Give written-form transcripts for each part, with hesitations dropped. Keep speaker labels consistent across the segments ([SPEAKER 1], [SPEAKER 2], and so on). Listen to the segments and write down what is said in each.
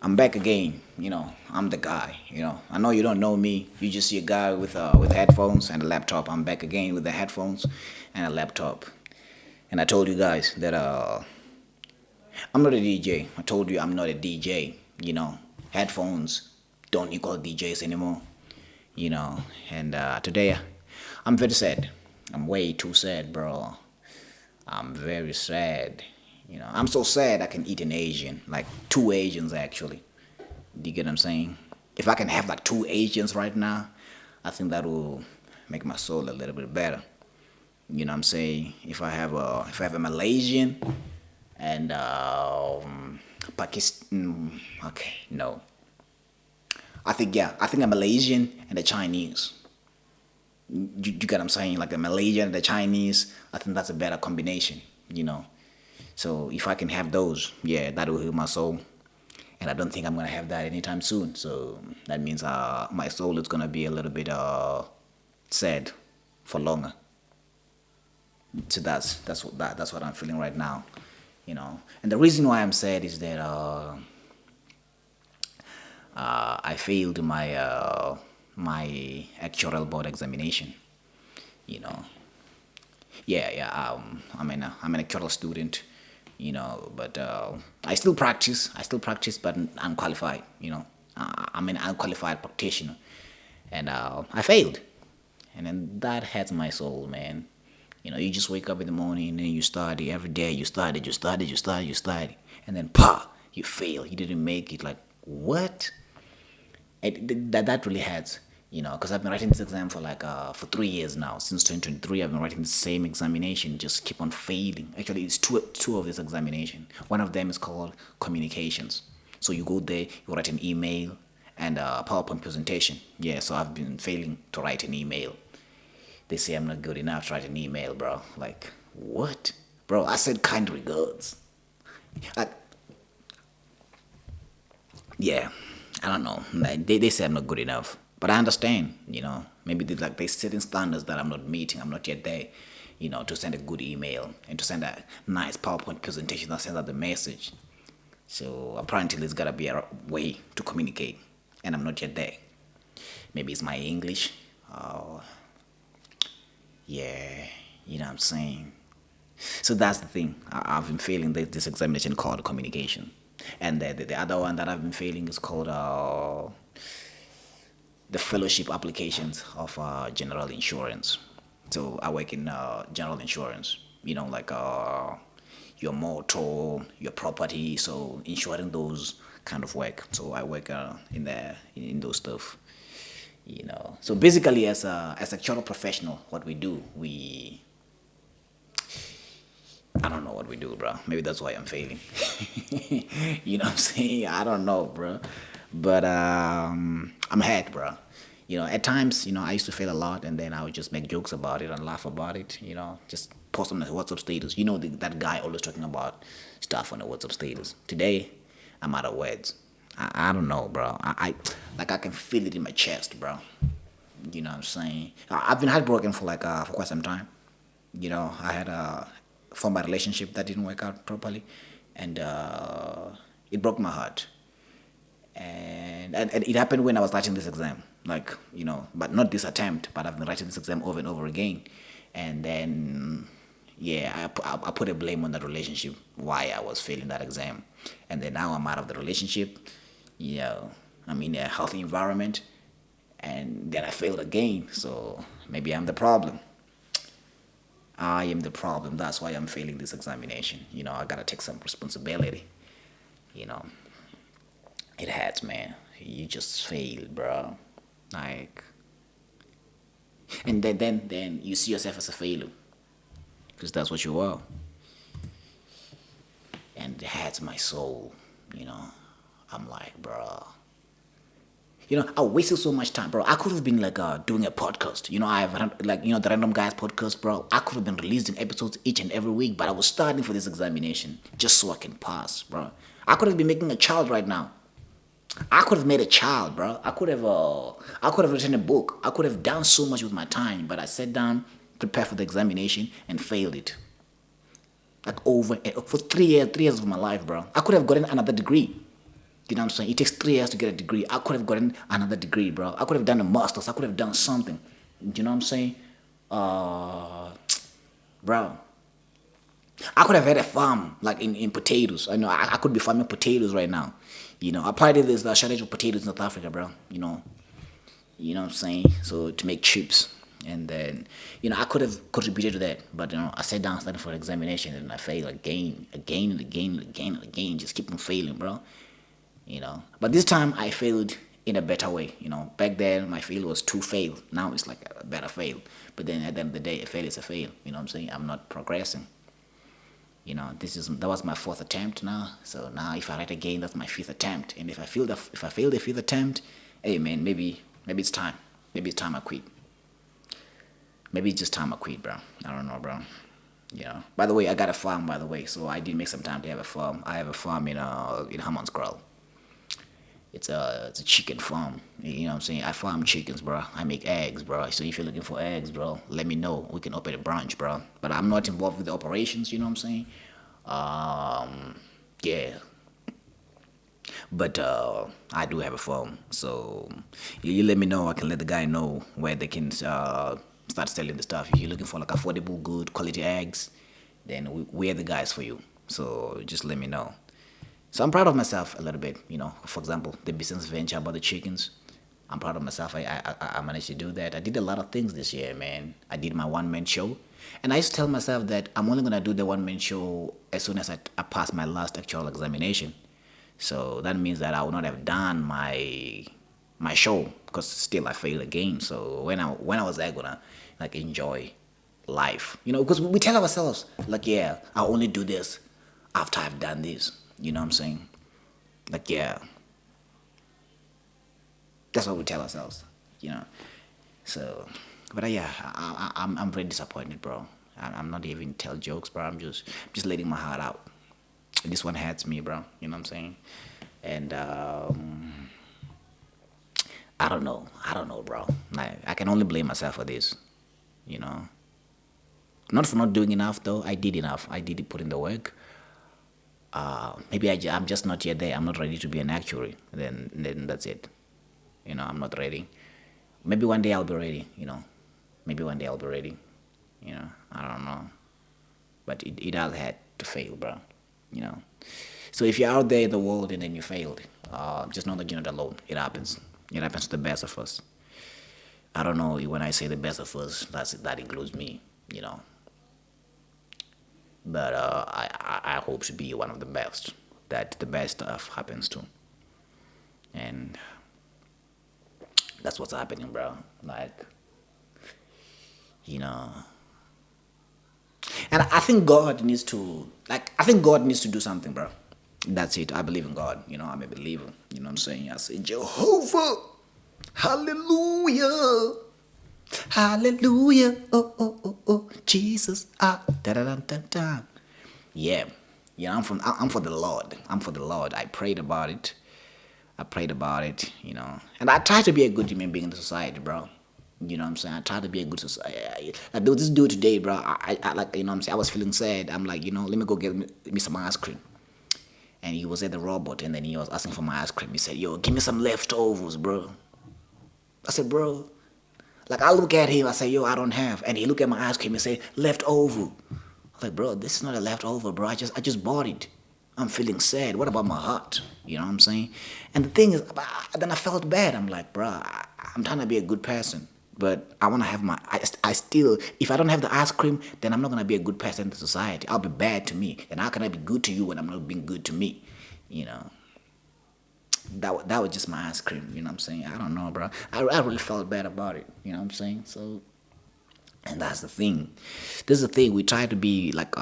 [SPEAKER 1] I'm back again. I'm the guy. I know you don't know me. You just see a guy with headphones and a laptop. I'm back again with the headphones and a laptop. And I told you guys that I'm not a DJ. I told you I'm not a DJ. Headphones don't equal DJs anymore. You know, and today I'm very sad. I'm way too sad, bro. I'm very sad. I'm so sad I can eat an Asian, like two Asians actually. Do you get what I'm saying? If I can have like two Asians right now, I think that will make my soul a little bit better. You know what I'm saying? If I have a Malaysian and Pakistan, okay, no. I think a Malaysian and a Chinese. You get what I'm saying? Like a Malaysian and a Chinese, I think that's a better combination. You know. So if I can have those, yeah, that will heal my soul. And I don't think I'm gonna have that anytime soon. So that means my soul is gonna be a little bit sad for longer. So that's what I'm feeling right now. And the reason why I'm sad is that I failed my actuarial board examination. You know, yeah, yeah. I'm an actuarial student. But I still practice, but unqualified. I'm an unqualified practitioner, and I failed, and then that hurts my soul, man. You just wake up in the morning and then you study every day. You study, and then you fail. You didn't make it. Like what? That really hurts. Because I've been writing this exam for 3 years now. Since 2023, I've been writing the same examination, just keep on failing. Actually, it's two of this examination. One of them is called communications. So you go there, you write an email and a PowerPoint presentation. Yeah, so I've been failing to write an email. They say I'm not good enough to write an email, bro. Like, what? Bro, I said kind regards. Like, yeah, I don't know. Like, they say I'm not good enough, but I understand. Maybe they setting standards that I'm not meeting. I'm not yet there. To send a good email and to send a nice PowerPoint presentation that sends out the message. So apparently, there's gotta be a way to communicate, and I'm not yet there. Maybe it's my English. Yeah, you know what I'm saying. So that's the thing. I've been failing this examination called communication, and the other one that I've been failing is called the fellowship applications of general insurance. So I work in general insurance. Like your motor, your property. So insuring those kind of work. So I work in those stuff. So basically, as a general professional, what we do, I don't know what we do, bro. Maybe that's why I'm failing. You know what I'm saying? I don't know, bro. But I'm hacked, bro. At times, I used to fail a lot, and then I would just make jokes about it and laugh about it. Just post on the WhatsApp status. That guy always talking about stuff on the WhatsApp status. Today, I'm out of words. I don't know, bro. I can feel it in my chest, bro. You know what I'm saying? I've been heartbroken for quite some time. I had a former relationship that didn't work out properly, and it broke my heart. And it happened when I was writing this exam, but not this attempt, but I've been writing this exam over and over again, and then yeah, I put a blame on that relationship why I was failing that exam, and then now I'm out of the relationship. I'm in a healthy environment, and then I failed again. So maybe I'm the problem. I am the problem. That's why I'm failing this examination. I gotta take some responsibility. You know, it hurts, man. You just failed, bro. Like, and then you see yourself as a failure, because that's what you are, and it hurts my soul. You know, I'm like, bro. I wasted so much time, bro. I could have been doing a podcast. I've the Random Guys podcast, bro. I could have been releasing episodes each and every week, but I was studying for this examination just so I can pass, bro. I could have been making a child right now. I could have made a child, bro. I could have written a book. I could have done so much with my time, but I sat down, prepared for the examination, and failed it. Like over for 3 years of my life, bro. I could have gotten another degree. You know what I'm saying? It takes 3 years to get a degree. I could have gotten another degree, bro. I could have done a master's. I could have done something. You know what I'm saying? Uh, bro, I could have had a farm like in potatoes. I know I could be farming potatoes right now. Apparently there's a shortage of potatoes in South Africa, bro. You know what I'm saying? So to make chips. And then, I could have contributed to that. But, I sat down, studying for the examination, and I failed again and again and again and again. Just keep on failing, bro. But this time I failed in a better way. Back then my fail was two fail. Now it's like a better fail. But then at the end of the day, a fail is a fail. You know what I'm saying? I'm not progressing. That was my fourth attempt now. So now if I write again, that's my fifth attempt. And if I fail the fifth attempt, hey man, maybe it's time. Maybe it's time I quit. Maybe it's just time I quit, bro. I don't know, bro. By the way, I got a farm. By the way, so I did make some time to have a farm. I have a farm in Hammanskraal. It's a chicken farm. You know what I'm saying? I farm chickens, bro. I make eggs, bro. So if you're looking for eggs, bro, let me know. We can open a branch, bro. But I'm not involved with the operations. You know what I'm saying? Yeah. But I do have a farm, so you let me know. I can let the guy know where they can start selling the stuff. If you're looking for like affordable, good quality eggs, then we're the guys for you. So just let me know. So I'm proud of myself a little bit. For example, the business venture about the chickens. I'm proud of myself. I managed to do that. I did a lot of things this year, man. I did my one-man show. And I used to tell myself that I'm only going to do the one-man show as soon as I pass my last actual examination. So that means that I would not have done my show because still I failed again. So when I was there gonna like enjoy life, because we tell ourselves like, yeah, I'll only do this after I've done this. You know what I'm saying? Like, yeah, that's what we tell ourselves. So, but yeah, I'm very disappointed, bro. I'm not even tell jokes, bro. I'm just letting my heart out. This one hurts me, bro. You know what I'm saying? And I don't know, bro. I can only blame myself for this. Not for not doing enough though. I did enough. I did put in the work. Maybe I'm just not yet there. I'm not ready to be an actuary. Then that's it. I'm not ready. Maybe one day I'll be ready. Maybe one day I'll be ready. I don't know. But it all had to fail, bro. So if you're out there in the world and then you failed, just know that you're not alone. It happens. It happens to the best of us. I don't know when I say the best of us, that includes me. But I hope to be one of the best that the best stuff happens to, and that's what's happening, bro. Like, and I think God needs to do something, bro. That's it. I believe in God. I'm a believer. You know what I'm saying? I say Jehovah, hallelujah, hallelujah, oh oh oh oh, Jesus, da da da da da. Yeah, I'm for the Lord. I'm for the Lord. I prayed about it. And I try to be a good human being in the society, bro. You know what I'm saying? I try to be a good society. Like this dude today, bro. I like, what I'm saying? I was feeling sad. I'm like, let me go get me some ice cream. And he was at the robot, and then he was asking for my ice cream. He said, yo, give me some leftovers, bro. I said, bro. Like, I look at him, I say, yo, I don't have. And he look at my ice cream and say, leftover. I'm like, bro, this is not a leftover, bro. I just bought it. I'm feeling sad. What about my heart? You know what I'm saying? And the thing is, then I felt bad. I'm like, bro, I'm trying to be a good person. But I want to have I still, if I don't have the ice cream, then I'm not going to be a good person in the society. I'll be bad to me. And how can I be good to you when I'm not being good to me? That was just my ice cream. You know what I'm saying? I don't know, bro. I really felt bad about it. You know what I'm saying? So, and that's the thing. This is the thing. We try to be like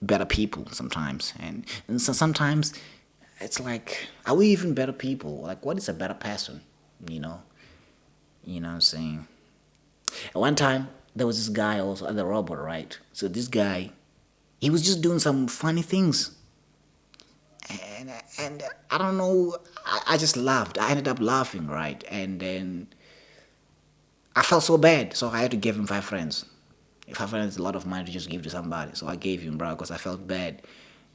[SPEAKER 1] better people sometimes. And so sometimes it's like, are we even better people? Like, what is a better person? You know what I'm saying? At one time, there was this guy also at the robot, right? So this guy, he was just doing some funny things. And I don't know, I just laughed. I ended up laughing, right? And then I felt so bad, so I had to give him 5 friends. 5 friends is a lot of money to just give to somebody. So I gave him, bro, because I felt bad,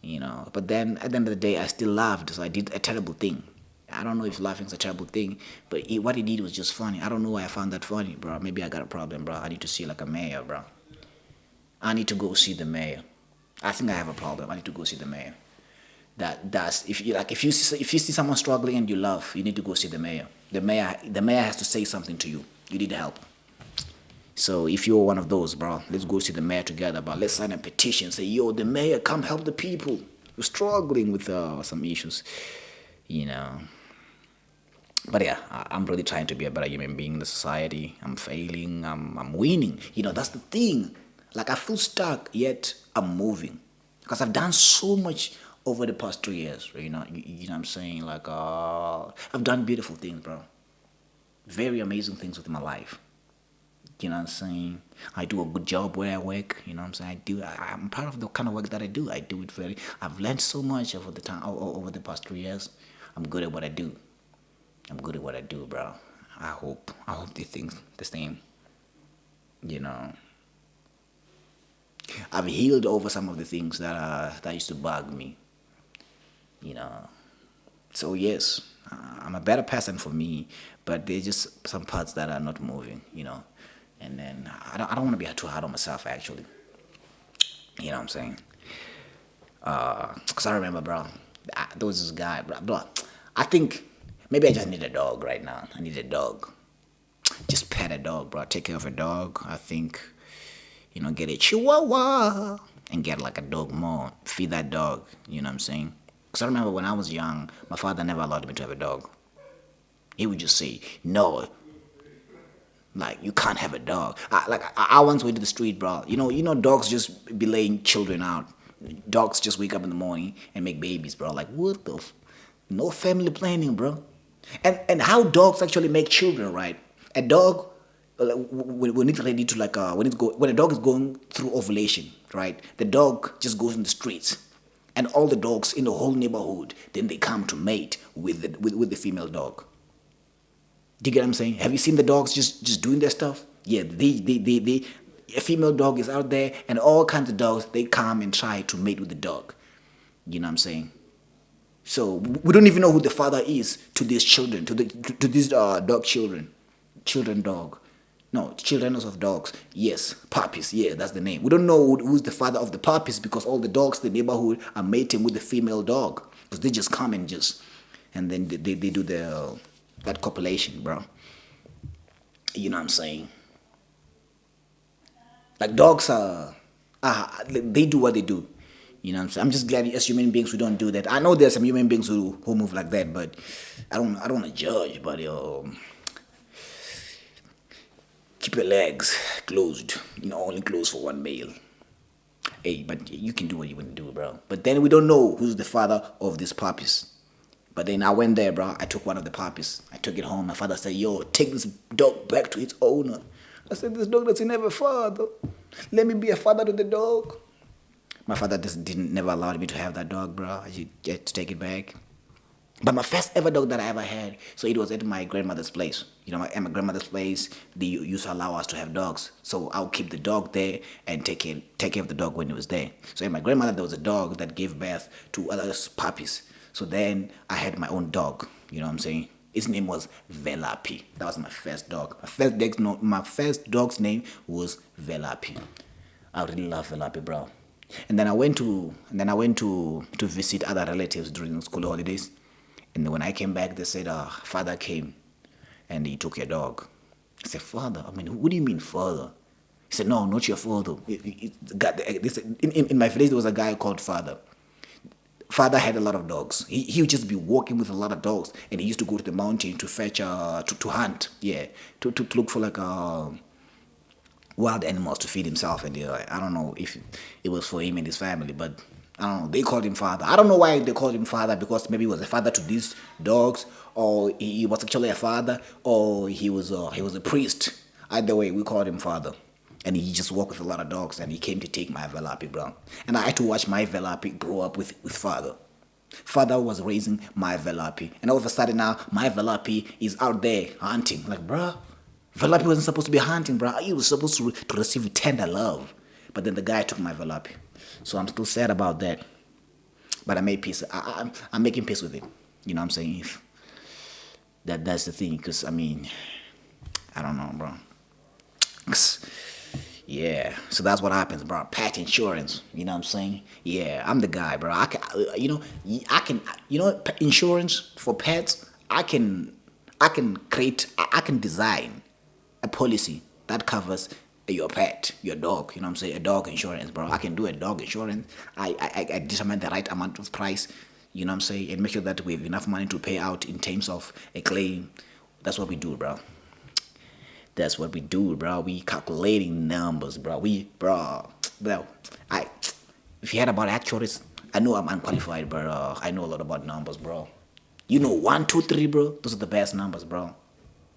[SPEAKER 1] But then at the end of the day, I still laughed, so I did a terrible thing. I don't know if laughing is a terrible thing, but what he did was just funny. I don't know why I found that funny, bro. Maybe I got a problem, bro. I need to see like a mayor, bro. I need to go see the mayor. I think I have a problem. I need to go see the mayor. That's if you like if you see someone struggling and you laugh, you need to go see the mayor. The mayor has to say something to you. You need help. So if you're one of those, bro, let's go see the mayor together, bro. Let's sign a petition. Say, yo, the mayor, come help the people. We're struggling with some issues, you know. But yeah, I'm really trying to be a better human being in the society. I'm failing. I'm winning. You know, that's the thing. Like I feel stuck, yet I'm moving, because I've done so much over the past 2 years. You know what I'm saying? Like I've done beautiful things, bro. Very amazing things with my life. You know what I'm saying? I do a good job where I work. You know what I'm saying? I'm proud of the kind of work that I do. I do it very. I've learned so much over the time, over the past 3 years. I'm good at what I do. I'm good at what I do, bro. I hope they think the same. You know, I've healed over some of the things that used to bug me. You know, so yes, I'm a better person for me, but there's just some parts that are not moving. You know, and then I don't want to be too hard on myself actually. You know what I'm saying? Cause I remember, bro, there was this guy, bro. I think maybe I just need a dog right now. I need a dog. Just pet a dog, bro. Take care of a dog. I think, get a chihuahua and get like a dog more. Feed that dog. You know what I'm saying? Because I remember when I was young, my father never allowed me to have a dog. He would just say, no, like you can't have a dog. I once went to the street, bro. Dogs just be laying children out. Dogs just wake up in the morning and make babies, bro. Like what the? No family planning, bro. And how dogs actually make children, right? A dog, when it's ready to when a dog is going through ovulation, right? The dog just goes in the streets, and all the dogs in the whole neighborhood then they come to mate with the female dog. Do you get what I'm saying? Have you seen the dogs just doing their stuff? Yeah, a female dog is out there, and all kinds of dogs they come and try to mate with the dog. You know what I'm saying? So we don't even know who the father is to these children, to these dog children dog. No, children of dogs. Yes, puppies. Yeah, that's the name. We don't know who's the father of the puppies because all the dogs in the neighborhood are mating with the female dog because they just come and then they do that copulation, bro. You know what I'm saying? Like dogs they do what they do. You know what I'm saying? I'm just glad as human beings we don't do that. I know there's some human beings who move like that, but I don't want to judge, but keep your legs closed. Only closed for one male. Hey, but you can do what you want to do, bro. But then we don't know who's the father of these puppies. But then I went there, bro. I took one of the puppies. I took it home. My father said, yo, take this dog back to its owner. I said, this dog doesn't have a father. Let me be a father to the dog. My father never allowed me to have that dog, bro. I should get to take it back. But my first ever dog that I ever had, so it was at my grandmother's place. At my grandmother's place, they used to allow us to have dogs. So I'll keep the dog there and take care of the dog when it was there. So at my grandmother, there was a dog that gave birth to other puppies. So then I had my own dog. You know what I'm saying? His name was Velapi. That was my first dog. My first dog's name was Velapi. I really love Velapi, bro. And then I went to visit other relatives during school holidays. And then when I came back, they said, father came and he took your dog. I said, father? I mean, what do you mean, father? He said, no, not your father. In my village, there was a guy called Father. Father had a lot of dogs. He would just be walking with a lot of dogs. And he used to go to the mountain to fetch, to hunt. Yeah, to look for wild animals to feed himself. And I don't know if it was for him and his family, but I don't know. They called him father. I don't know why they called him father, because maybe he was a father to these dogs, or he was actually a father, or he was a priest. Either way, we called him father. And he just walked with a lot of dogs, and he came to take my Velapi, bro. And I had to watch my Velapi grow up with father. Father was raising my Velapi. And all of a sudden now, my Velapi is out there hunting. Like, bro, Velapi wasn't supposed to be hunting, bro. He was supposed to receive tender love. But then the guy took my Velapi. So I'm still sad about that. But I made peace. I'm making peace with it. You know what I'm saying? That's the thing. Because I mean, I don't know, bro. 'Cause, yeah, so that's what happens, bro. Pet insurance, you know what I'm saying? Yeah, I'm the guy, bro. I can, I can, insurance for pets. I can create, I can design a policy that covers your pet, your dog. You know what I'm saying? A dog insurance, bro. I can do a dog insurance. I determine the right amount of price. You know what I'm saying? And make sure that we have enough money to pay out in terms of a claim. That's what we do, bro. That's what we do, bro. We calculating numbers, bro. Bro. I, if you heard about actuaries, I know I'm unqualified, but I know a lot about numbers, bro. You know, one, two, three, bro. Those are the best numbers, bro.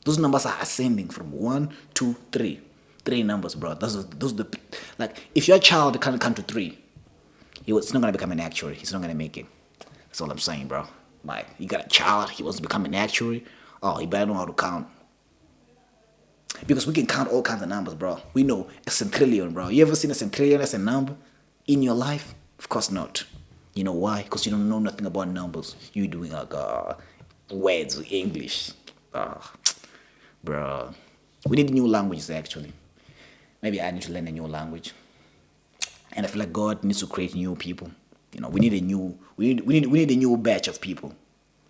[SPEAKER 1] Those numbers are ascending from one, two, three. Three numbers, bro. Those are the like. If your child can't count to three, it's not gonna become an actuary. He's not gonna make it. That's all I'm saying, bro. Like, you got a child, he wants to become an actuary. Oh, he better know how to count. Because we can count all kinds of numbers, bro. We know a centillion, bro. You ever seen a centillion as a number in your life? Of course not. You know why? Because you don't know nothing about numbers. You doing like words, English. Uh, bro. We need new languages, actually. Maybe I need to learn a new language. And I feel like God needs to create new people. You know, we need a new batch of people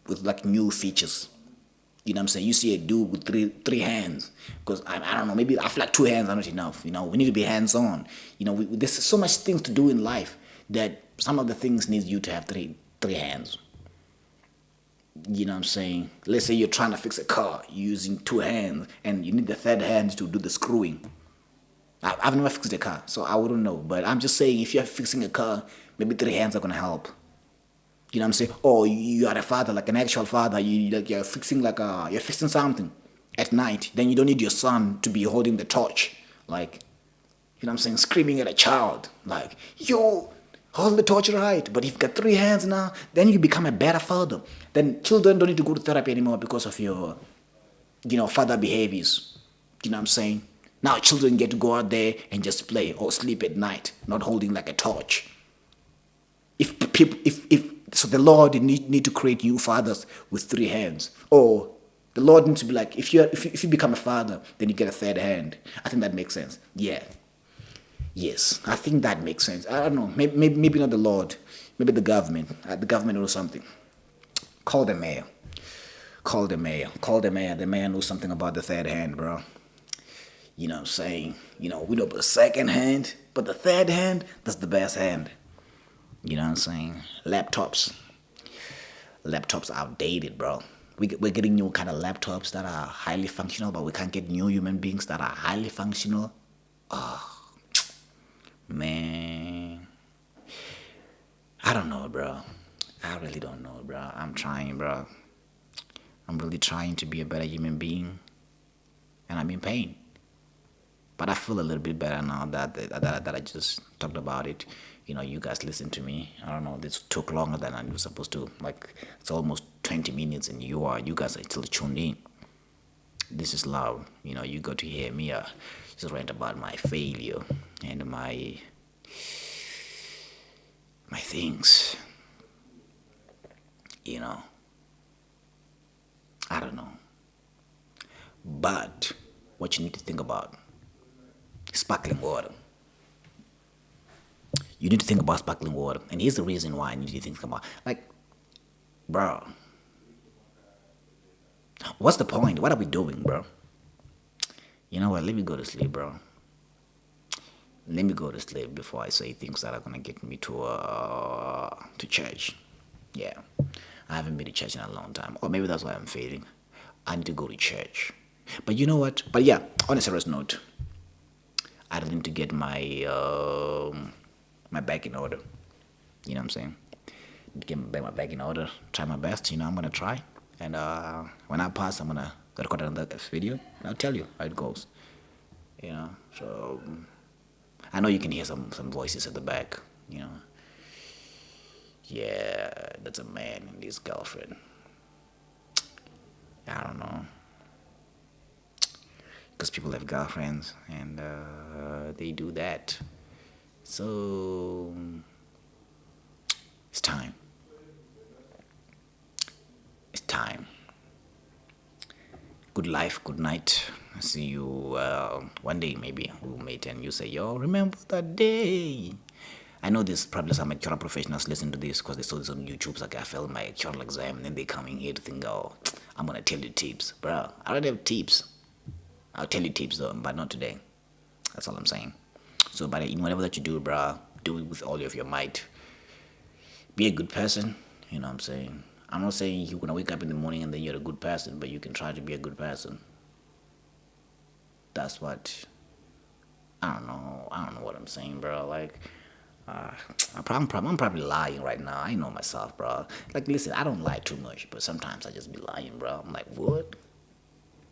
[SPEAKER 1] with like new features. You know what I'm saying? You see a dude with three hands. Because I don't know, maybe I feel like two hands are not enough. You know, we need to be hands on. You know, there's so much things to do in life that some of the things need you to have three hands. You know what I'm saying? Let's say you're trying to fix a car using two hands and you need the third hand to do the screwing. I've never fixed a car, so I wouldn't know. But I'm just saying, if you're fixing a car, maybe three hands are gonna help. You know what I'm saying? Or you are a father, like an actual father. You're fixing you're fixing something at night. Then you don't need your son to be holding the torch, like, you know what I'm saying, screaming at a child, like, yo, hold the torch right. But if you've got three hands now, then you become a better father. Then children don't need to go to therapy anymore because of your, father behaviors. You know what I'm saying? Now children get to go out there and just play or sleep at night, not holding like a torch. If people, if so, the Lord need to create you fathers with three hands, or the Lord needs to be like, if you become a father, then you get a third hand. I think that makes sense. Yeah, yes, I think that makes sense. I don't know, maybe not the Lord, maybe the government. The government knows something. Call the mayor. Call the mayor. Call the mayor. The mayor knows something about the third hand, bro. You know what I'm saying? We know about the second hand, but the third hand, that's the best hand. You know what I'm saying? Laptops are outdated, bro. We're getting new kind of laptops that are highly functional, but we can't get new human beings that are highly functional. Oh, man. I don't know, bro. I really don't know, bro. I'm trying, bro. I'm really trying to be a better human being, and I'm in pain. But I feel a little bit better now that I just talked about it. You guys listen to me. I don't know. This took longer than I was supposed to. Like, it's almost 20 minutes, and you guys are still tuned in. This is love. You got to hear me just rant about my failure and my things. I don't know. But what you need to think about: sparkling water. You need to think about sparkling water. And here's the reason why I need you to think about, like, bro, what's the point? What are we doing, bro? You know what? Let me go to sleep, bro. Let me go to sleep before I say things that are gonna get me to church. Yeah, I haven't been to church in a long time, or maybe that's why I'm failing. I need to go to church. But you know what? But yeah, on a serious note, I need to get my bag in order. You know what I'm saying? Get my bag in order. Try my best. I'm gonna try. And when I pass, I'm gonna record another video, and I'll tell you how it goes. So I know you can hear some voices at the back. Yeah, that's a man and his girlfriend. I don't know, because people have girlfriends and they do that. So it's time. It's time. good life, good night. See you one day, maybe we'll meet and you say, yo, remember that day. I know there's probably some actual professionals listen to this because they saw this on YouTube. Like, I failed my actual exam, and then they coming here to think, oh, I'm gonna tell you tips, bro. I already have tips. I'll tell you tips though, but not today. That's all I'm saying. So, but in whatever that you do, bro, do it with all of your might. Be a good person. You know what I'm saying? I'm not saying you're gonna wake up in the morning and then you're a good person, but you can try to be a good person. That's what I don't know. I don't know what I'm saying, bro. Like, I'm probably lying right now. I know myself, bro. Like, listen, I don't lie too much, but sometimes I just be lying, bro. I'm like, what?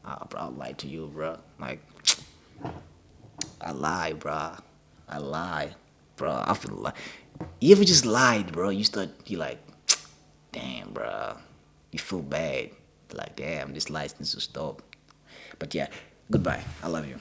[SPEAKER 1] I'll lie to you, bro. Like, I lie, bro. I lie, bro. I feel like you ever just lied, bro. You like, damn, bro. You feel bad. Like, damn, this lie needs to stop. But yeah, goodbye. I love you.